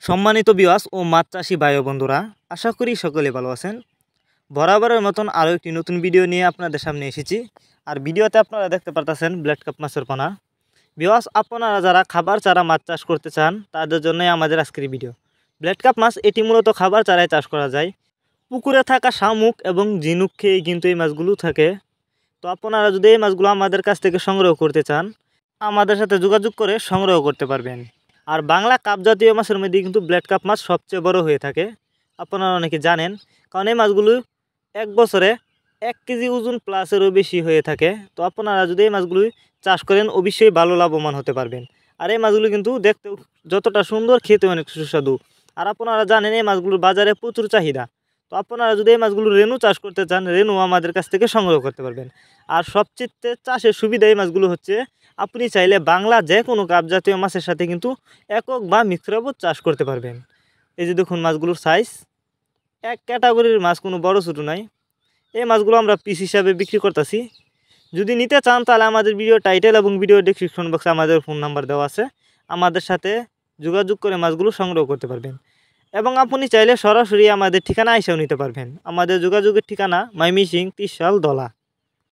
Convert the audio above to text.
সম্মানিত ভিউয়ার্স ও মাছ চাষি ভাই ও বন্ধুরা, আশা করি সকলে ভালো আছেন। বরাবরের মতন আরও একটি নতুন ভিডিও নিয়ে আপনাদের সামনে এসেছি। আর ভিডিওতে আপনারা দেখতে পারতেছেন ব্লেড কাপ মাছের পোনা। ভিউয়ার্স, আপনারা যারা খাবার চারা মাছ চাষ করতে চান তাদের জন্যই আমাদের আজকের ভিডিও। ব্লেড কাপ মাছ এটি মূলত খাবার চারায় চাষ করা যায়। পুকুরে থাকা শামুক এবং ঝিনুক খেয়ে কিন্তু এই মাছগুলো থাকে। তো আপনারা যদি এই মাছগুলো আমাদের কাছ থেকে সংগ্রহ করতে চান, আমাদের সাথে যোগাযোগ করে সংগ্রহ করতে পারবেন। আর বাংলা কাপ জাতীয় মাছের মধ্যে কিন্তু ব্লেড কাপ মাছ সবচেয়ে বড় হয়ে থাকে, আপনারা অনেকে জানেন। কারণ এই মাছগুলো এক বছরে 1 কেজি ওজন প্লাসেরও বেশি হয়ে থাকে। তো আপনারা যদি এই মাছগুলো চাষ করেন অবশ্যই ভালো লাভবান হতে পারবেন। আর এই মাছগুলো কিন্তু দেখতে যতটা সুন্দর, খেতে অনেক সুস্বাদু। আর আপনারা জানেন এই মাছগুলোর বাজারে প্রচুর চাহিদা। তো আপনারা যদি এই মাছগুলো রেনু চাষ করতে চান, রেনু আমাদের কাছ থেকে সংগ্রহ করতে পারবেন। আর সবচেয়ে চাষের সুবিধা এই মাছগুলো হচ্ছে, আপনি চাইলে বাংলা যে কোনো কাপ জাতীয় মাছের সাথে কিন্তু একক বা মিশ্রভাবে চাষ করতে পারবেন। এই যে দেখুন মাছগুলোর সাইজ, এক ক্যাটাগরির মাছ, কোনো বড় ছোটো নাই। এই মাছগুলো আমরা পিস হিসাবে বিক্রি করতেছি। যদি নিতে চান তাহলে আমাদের ভিডিও টাইটেল এবং ভিডিও ডেসক্রিপশন বক্সে আমাদের ফোন নাম্বার দেওয়া আছে, আমাদের সাথে যোগাযোগ করে মাছগুলো সংগ্রহ করতে পারবেন। এবং আপনি চাইলে সরাসরি আমাদের ঠিকানা এসেও নিতে পারবেন। আমাদের যোগাযোগের ঠিকানা ময়মনসিংহ 30 ধলা।